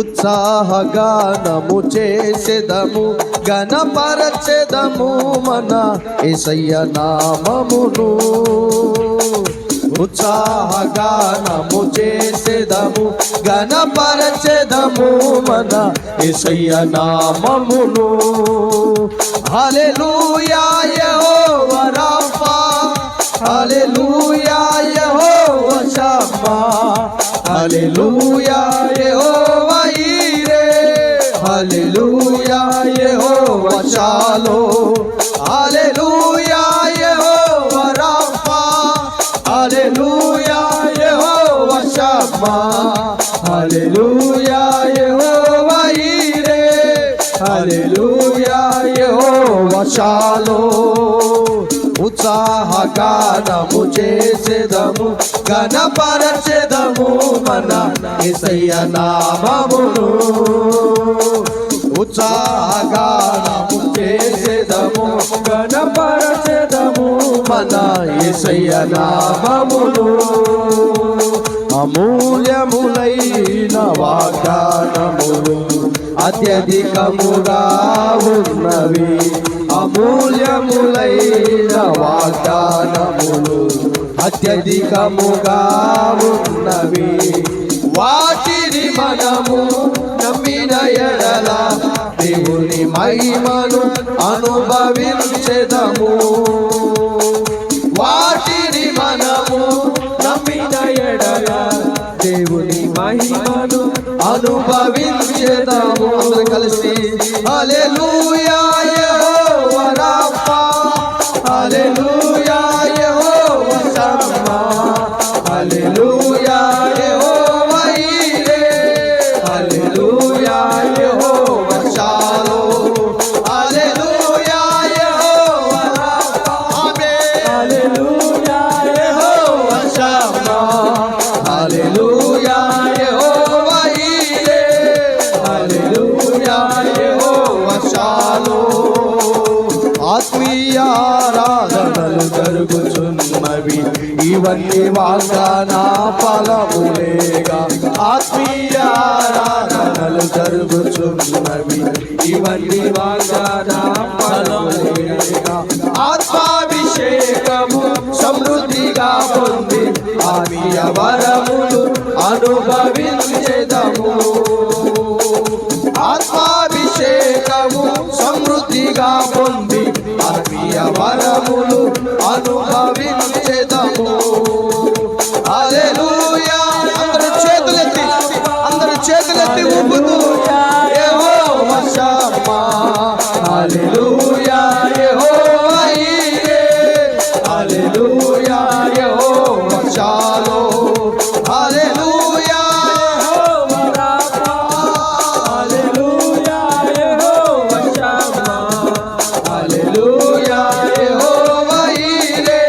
ఉత్సాహగానము చేసెదము, గణపరచెదము మన యేసయ్య నామమును. ఉత్సాహగానము చేసెదము, గణపరచెదము మన యేసయ్య నామమును. హల్లెలూయా యెహోవా రాఫా, హల్లెలూయా యెహోవా షమ్మా, హల్లెలూయా యెహోవా ఈరే, హల్లెలూయా యెహోవా షాలోమ్, హల్లెలూయా యెహోవా రాఫా, హల్లెలూయా యెహోవా షమ్మా, హల్లెలూయా యెహోవా ఈరే, హల్లెలూయా యెహోవా షాలోమ్. ఉత్సాహగానము చేసెదము, గణపరచెదము మన యేసయ్య నామమును. ఉత్సాహగానము చేసెదము, గణపరచెదము మన యేసయ్య నామమును. అమూల్యములైన వాగ్దానములు అత్యధికముగా ఉన్నవి, అమూల్యములైన వాగ్దానములు అత్యధికముగా ఉన్నవి. వాటిని మనము నమ్మిన ఎడల దేవుని మహిమను అనుభవించెదము. వాటిని మనము నమ్మిన ఎడల దేవుని మహిమను అనుభవించెదము. అందరూ కలిసి హల్లెలూయా యెహోవా రాఫా, హల్లెలూయా యెహోవా షమ్మా, హల్లెలూయా యెహోవా ఈరే, హల్లెలూయా యెహోవా షాలోమ్, హల్లెలూయా యెహోవా రాఫా, ఆమేన్, హల్లెలూయా యెహోవా షమ్మా, హల్లెలూయా యెహోవా ఈరే, హల్లెలూయా యెహోవా షాలోమ్. ఆత్మీయ ఆరాధనలు జరుగుచున్నవి, ఇవన్నీ వాగ్దాన ఫలములేగా. ఆత్మీయ ఆరాధనలు జరుగుచున్నవి, ఇవన్నీ వాగ్దాన ఫలములేగా. ఆత్మాభిషేకము సమృద్ధిగా పొంది ఆత్మీయ వరములు అనుభవించెదము. ఆత్మాభిషేకము సమృద్ధిగా పొంది ఆత్మీయ వరములు అనుభవించెదము. హల్లెలూయా. అందరూ చేతులెత్తి ఊపుతూ యెహోవా షమ్మా, హల్లెలూయా యెహోవా ఈరే, హల్లెలూయా యెహోవా షాలోమ్, హల్లెలూయా యెహోవా రాఫా, హల్లెలూయా యెహోవా షమ్మా, హల్లెలూయా యెహోవా ఈరే,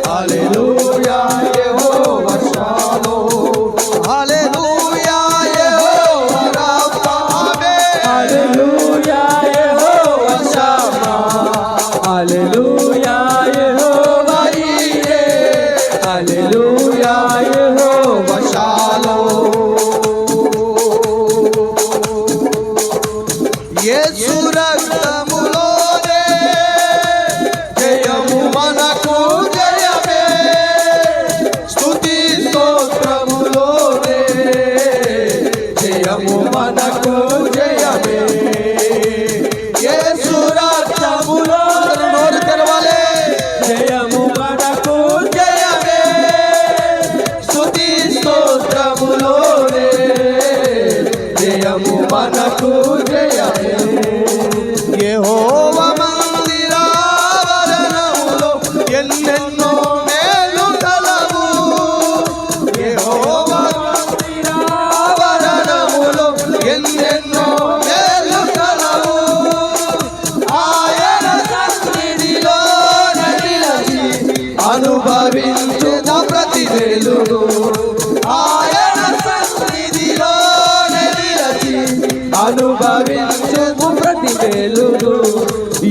హల్లెలూయా యెహోవా షాలోమ్, హల్లెలూయా యెహోవా రాఫా, ఆమేన్, హల్లెలూయా యెహోవా షమ్మా, హల్లెలూయా యెహోవా ఈరే, హల్లెలూయా యెహోవా షాలోమ్. యేసు రక్తములోనే జయము మనకు జయమే, స్తుతి స్తోత్రములోనే జయము మనకు జయమే. యేసు రక్తములో నోరు తెరవాలి, జయము మనకు జయమే, స్తుతి స్తోత్రములోనే జయము మనకు జయమే. యెహోవా మందిరావరణములో ఎన్నెన్నో మేలు కలవు, యెహోవా మందిరావరణములో ఎన్నెన్నో మేలు కలవు. ఆయన సన్నిధిలో నిలిచి అనుభవించున ప్రతి మేలును, ఆయన సన్నిధిలో నిలిచి అనుభవించుము ప్రతి మేలును.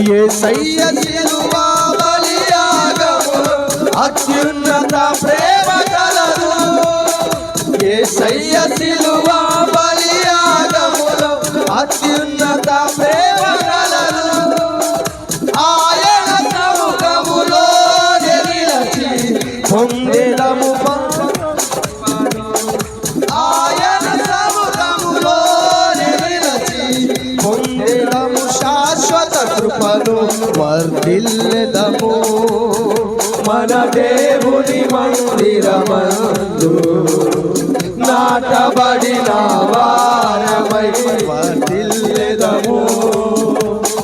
యేసయ్య శిలువ బలియాగములో అత్యున్నత ప్రేమ కలదు, యేసయ్య శిలువ బలియాగములో మన దేవుని మందిరమందు నాటబడిన వారమై వర్ధిల్లెదము.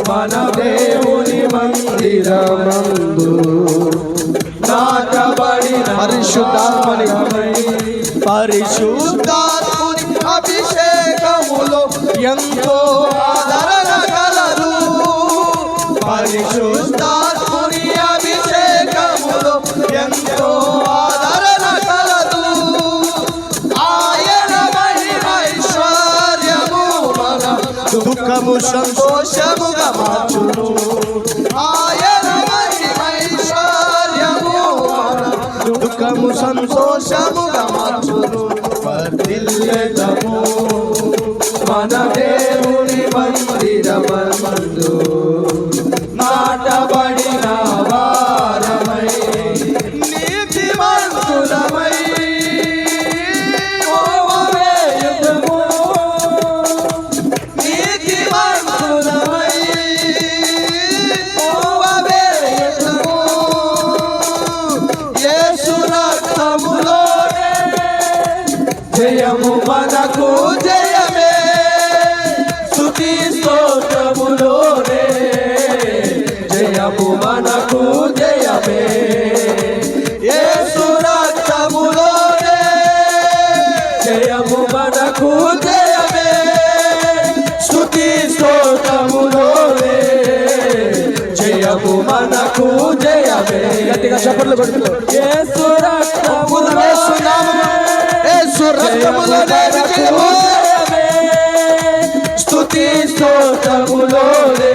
మన దేవుని మందిరమందు నాటబడిన పరిశుద్ధాత్మని అభిషేకములో ఎంతో ఆదరణ కలదు. పరిశుద్ధాత్మని అభిషేకములో ఎంతో ఆదరణ కలదు. ఆయన మహిమైశ్వర్యము మన దుఃఖము సంతోషముగా మార్చును. ఆయన మహిమైశ్వర్యము మన దుఃఖము సంతోషముగా మార్చును. వర్ధిల్లెదము మన దేవుని మందిరమందు నాటబడిన వారమై నీతిమంతులమై ఓవేయుదము. నీతిమంతులమై ఓవేయుదము. యేసు రక్తములోనే జయము మనకు జయమే. స్తుతి స్తోత్రములోనే జయము మనకు జయమే. యేసు రక్తములోనే జయము మనకు జయమే. స్తుతి స్తోత్రములోనే జయము మనకు జయమే. గట్టిగా చప్పట్లు కొడుతున్నారు. యేసు రక్తములోనే విజయము. స్తుతి స్తోత్రములోనే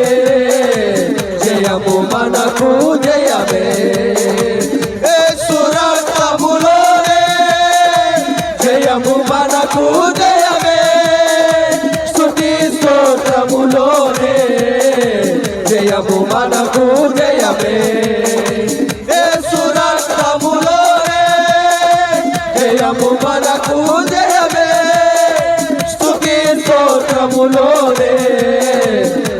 జయము మనకు జయమే. యేసు రక్తములోనే జయము మనకు జయమే. స్తుతి స్తోత్రములోనే జయము మనకు జయమే. యేసు రక్తములోనే జయము మనకు జయమే. స్తుతి స్తోత్రములోనే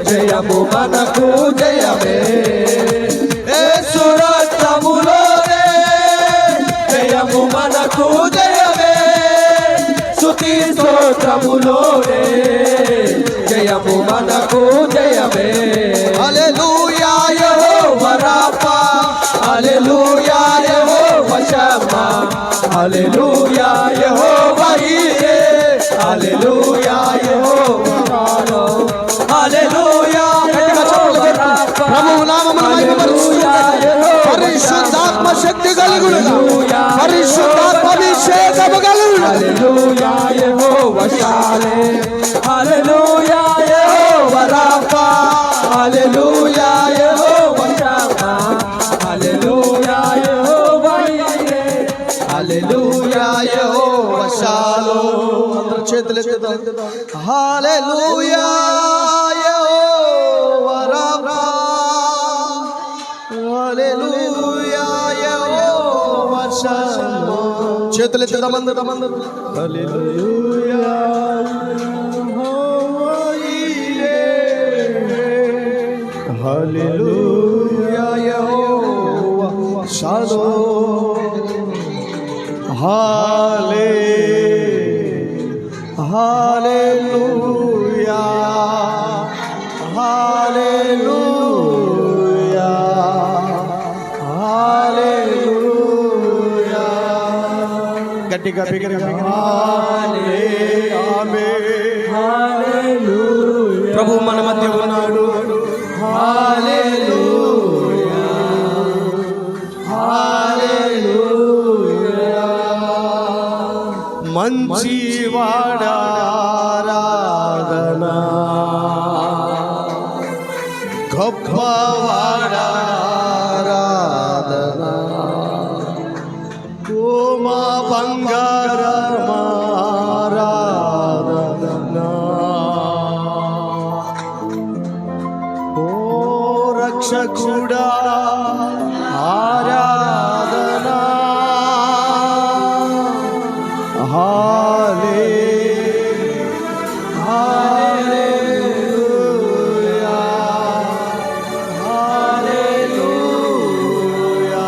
జయము మనకు జయమే. యేసు రక్తములోనే జయము మనకు జయమే. స్తుతి స్తోత్రములోనే జయము మనకు జయమే. హల్లెలూయా యెహోవా రాఫా. హల్లెలూయా యెహోవా షమ్మా. హల్లెలూయా యెహోవా ఈరే. హల్లెలూయా యెహోవా షాలో. హల్లెలూయా ప్రభువు నామమును మహిమపరచుచున్నాడు. పరిశుద్ధాత్మ శక్తి కలుగునుగా. పరిశుద్ధాత్మ అభిషేకము కలుగునుగా. హల్లెలూయా యెహోవా షాలే. హల్లెలూయా యెహోవా రాఫా. హల్లెలూయా యెహోవా షమ్మా. హల్లెలూయా యెహోవా ఈరే. హల్లెలూయా యెహోవా షాలో. అందరూ చేతులు ఎత్తుదాం. హల్లెలూయా యెహోవా రాఫా. హల్లెలూయా యెహోవా షమ్మా. చేతులు ఎత్తుదాం అందరూ. హల్లెలూయా యెహోవా ఈరే. హల్లెలూయా యెహోవా షాలో. హల్లెలూయా హల్లెలూయా హల్లెలూయా. గట్టిగా బిగ్గరగా ప్రభు మన మధ్య ఉన్నాడు. హల్లెలూయా హల్లెలూయా. మంచివాడారాధనా గొప్పవాడారాధనా. ఓ మా బంగారమారాధనా. ఓ రక్షకుడా ఆరాధనా. హల్లెలూయా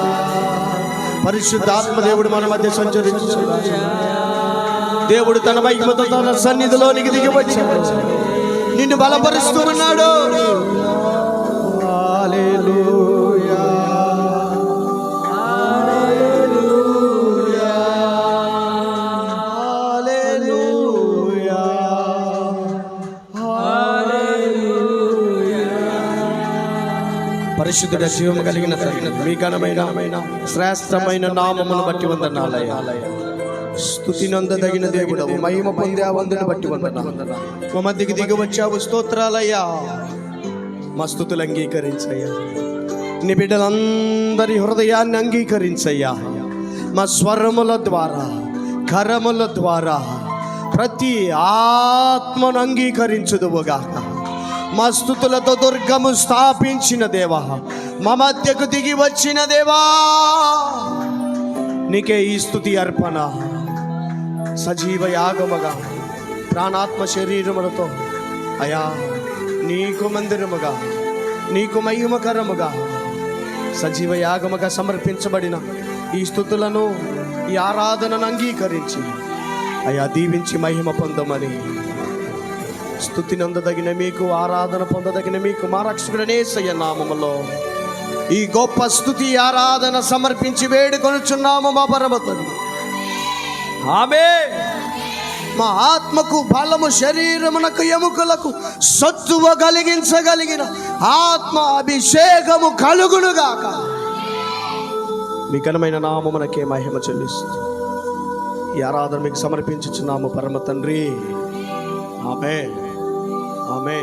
పరిశుద్ధాత్మ దేవుడు మన మధ్య సంచరించుచున్నాడు. దేవుడు తన మహిమతో తన సన్నిధిలోనికి దిగి వచ్చాడు, నిన్ను బలపరుస్తూ ఉన్నాడు. హల్లెలూయా, హల్లెలూయా, హల్లెలూయా, హల్లెలూయా. పరిశుద్ధుడ జీవము కలిగిన మీ ఘనమైన శ్రేష్టమైన నామమును బట్టి వందనాలయ్యా. స్తుతి నందదగిన దేవుడవు, మహిమ పొందే వందను బట్టి వందనాలు. మా మధ్యకి దిగి వచ్చావు, స్తోత్రాలయ్యా. మా స్తుతులు అంగీకరించయ్యా. నీ బిడ్డలందరి హృదయాన్ని అంగీకరించయ్యా. మా స్వరముల ద్వారా, కరముల ద్వారా ప్రతి ఆత్మను అంగీకరించుదువుగాక. మా స్తుతులతో దుర్గము స్థాపించిన దేవా, మా మధ్యకు దిగి వచ్చిన దేవా, నీకే ఈ స్తుతి అర్పణ. సజీవ యాగముగా ప్రాణాత్మ శరీరములతో అయా నీకు మందిరముగా, నీకు మహిమకరముగా సజీవ యాగముగా సమర్పించబడిన ఈ స్తుతులను, ఈ ఆరాధనను అంగీకరించి అయా దీవించి మహిమ పొందమని, స్తుతి నందదగిన మీకు, ఆరాధన పొందదగిన మీకు మా రక్షకుడనే యేసయ్య నామములో ఈ గొప్ప స్తుతి ఆరాధన సమర్పించి వేడుకొనుచున్నాము మా పరమ తండ్రి. ఆమేన్. మా ఆత్మకు బలము, శరీరమునకు ఎముకలకు సత్తువ కలిగించగలిగిన ఆత్మ అభిషేకము కలుగునుగాక. మీ ఘనమైన నామమునకే మహిమ చెల్లిస్తూ ఈ ఆరాధన మీకు సమర్పించుచున్నాము పరమ తండ్రి. ఆమేన్, ఆమేన్.